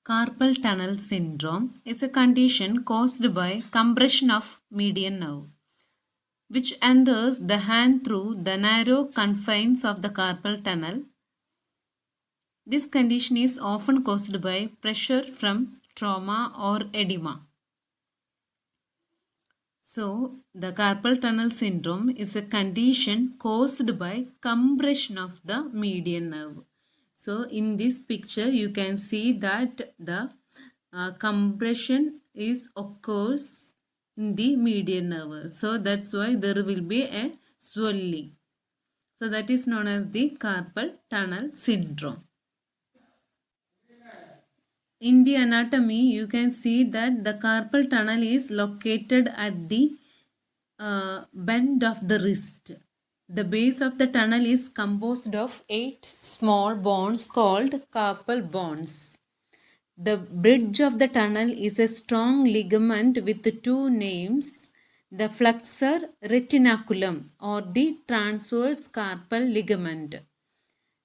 Carpal tunnel syndrome is a condition caused by compression of median nerve, which enters the hand through the narrow confines of the carpal tunnel. This condition is often caused by pressure from trauma or edema. So, the carpal tunnel syndrome is a condition caused by compression of the median nerve. So, in this picture, you can see that the compression occurs in the median nerve. So, that's why there will be a swelling. So, that is known as the carpal tunnel syndrome. In the anatomy, you can see that the carpal tunnel is located at the bend of the wrist. The base of the tunnel is composed of 8 small bones called carpal bones. The bridge of the tunnel is a strong ligament with two names, the flexor retinaculum or the transverse carpal ligament.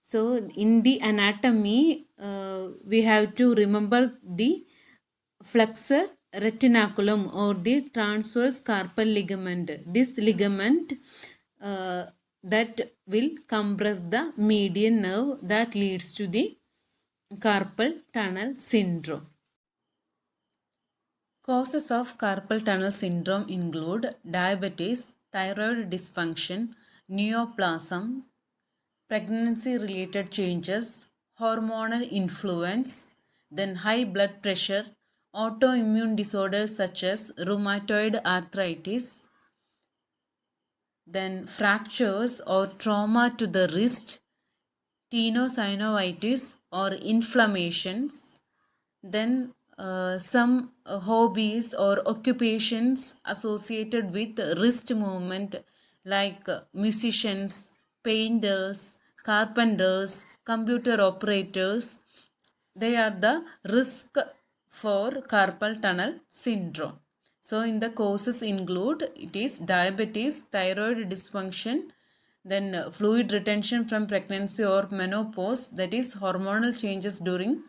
So, in the anatomy, we have to remember the flexor retinaculum or the transverse carpal ligament. This ligament that will compress the median nerve that leads to the carpal tunnel syndrome. Causes of carpal tunnel syndrome include diabetes, thyroid dysfunction, neoplasm, pregnancy-related changes, hormonal influence, then high blood pressure, autoimmune disorders such as rheumatoid arthritis, then fractures or trauma to the wrist, tenosynovitis or inflammations, then some hobbies or occupations associated with wrist movement like musicians, painters, carpenters, computer operators, they are the risk for carpal tunnel syndrome. So, in the causes include it is diabetes, thyroid dysfunction, then fluid retention from pregnancy or menopause, that is hormonal changes during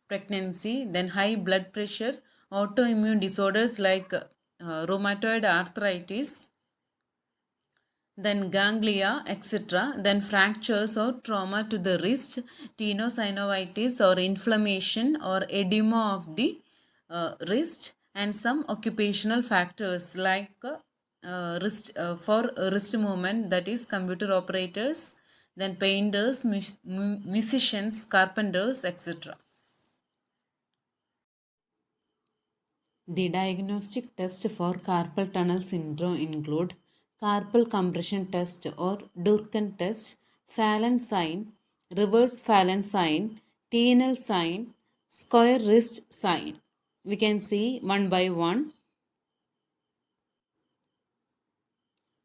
pregnancy, then high blood pressure, autoimmune disorders like rheumatoid arthritis, then ganglia, etc., then fractures or trauma to the wrist, tenosynovitis or inflammation or edema of the wrist, and some occupational factors like for wrist movement, that is computer operators, then painters, musicians, carpenters, etc. The diagnostic tests for carpal tunnel syndrome include carpal compression test or Durkin test, Phelan sign, reverse Phelan sign, TNL sign, square wrist sign. We can see one by one.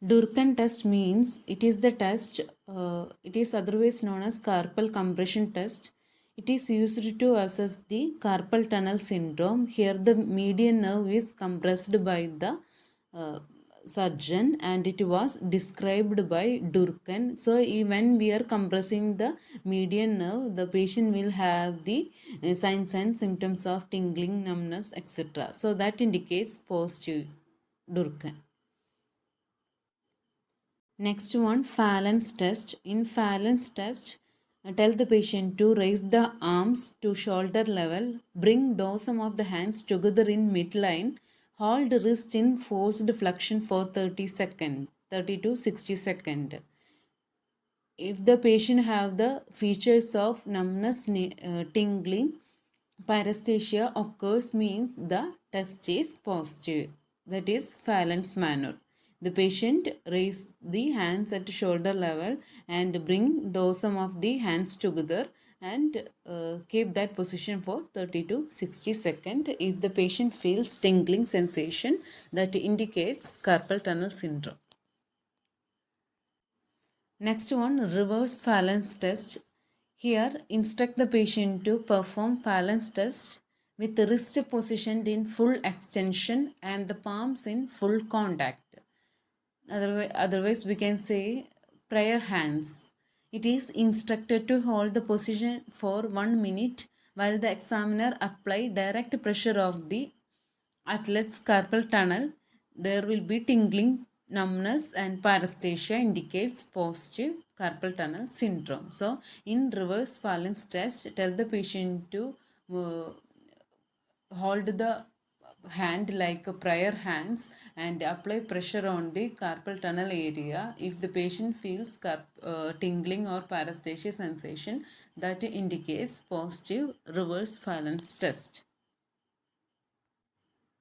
Durkin test means it is the test, it is otherwise known as carpal compression test. It is used to assess the carpal tunnel syndrome. Here the median nerve is compressed by the surgeon and it was described by Durkin. So when we are compressing the median nerve, the patient will have the signs and symptoms of tingling, numbness, etc. So that indicates positive Durkin. Next one, Phelan's test. In Phelan's test, tell the patient to raise the arms to shoulder level, bring dorsum of the hands together in midline, hold wrist in forced flexion for 30 to 60 seconds. If the patient have the features of numbness, tingling, paresthesia occurs, means the test is positive. That is Phelan's manner. The patient raise the hands at shoulder level and bring dorsum of the hands together and keep that position for 30 to 60 seconds. If the patient feels tingling sensation, that indicates carpal tunnel syndrome. Next one, reverse Phelan's test. Here, instruct the patient to perform Phelan's test with the wrist positioned in full extension and the palms in full contact. Otherwise, we can say prayer hands. It is instructed to hold the position for 1 minute while the examiner apply direct pressure of the athlete's carpal tunnel, there will be tingling, numbness, and paresthesia indicates positive carpal tunnel syndrome. So, in reverse Fallen's test, tell the patient to uh, hold the hand like prior hands and apply pressure on the carpal tunnel area. If the patient feels tingling or paresthesia sensation, that indicates positive reverse Fallen's test.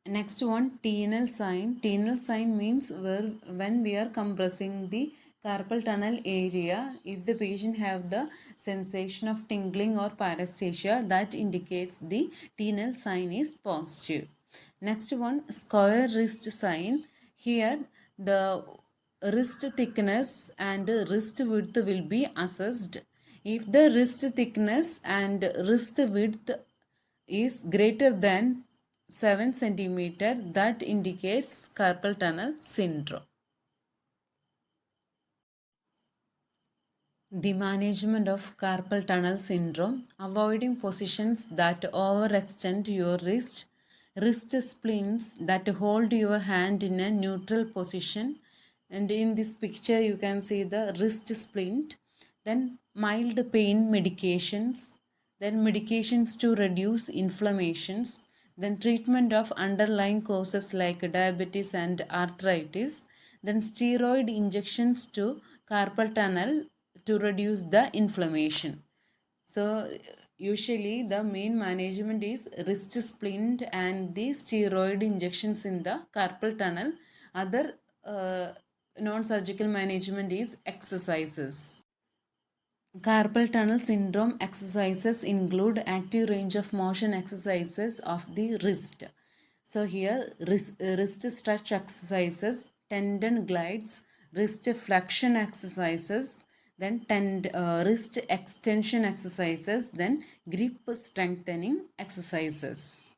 Next one, tenal sign. Tenal sign means when we are compressing the carpal tunnel area, if the patient have the sensation of tingling or paresthesia, that indicates the tenal sign is positive. Next one, square wrist sign. Here the wrist thickness and wrist width will be assessed. If the wrist thickness and wrist width is greater than 7 centimeter, that indicates carpal tunnel syndrome. The management of carpal tunnel syndrome, avoiding positions that overextend your wrist splints that hold your hand in a neutral position. And in this picture, you can see the wrist splint. Then mild pain medications, then medications to reduce inflammations, then treatment of underlying causes like diabetes and arthritis, then steroid injections to carpal tunnel to reduce the inflammation. So usually the main management is wrist splint and the steroid injections in the carpal tunnel. Other non-surgical management is exercises. Carpal tunnel syndrome exercises include active range of motion exercises of the wrist. So here wrist stretch exercises, tendon glides, wrist flexion exercises, then wrist extension exercises, then grip strengthening exercises.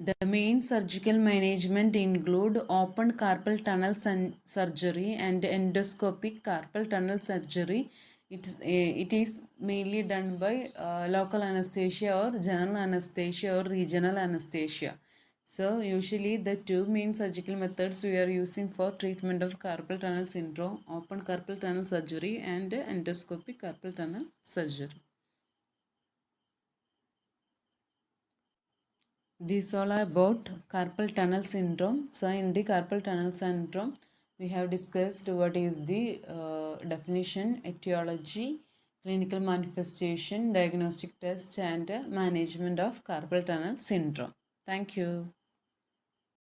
The main surgical management include open carpal tunnel surgery and endoscopic carpal tunnel surgery. It is mainly done by local anesthesia or general anesthesia or regional anesthesia. So usually the two main surgical methods we are using for treatment of carpal tunnel syndrome, open carpal tunnel surgery and endoscopic carpal tunnel surgery. This all about carpal tunnel syndrome. So in the carpal tunnel syndrome, we have discussed what is the definition, etiology, clinical manifestation, diagnostic test, and management of carpal tunnel syndrome. Thank you.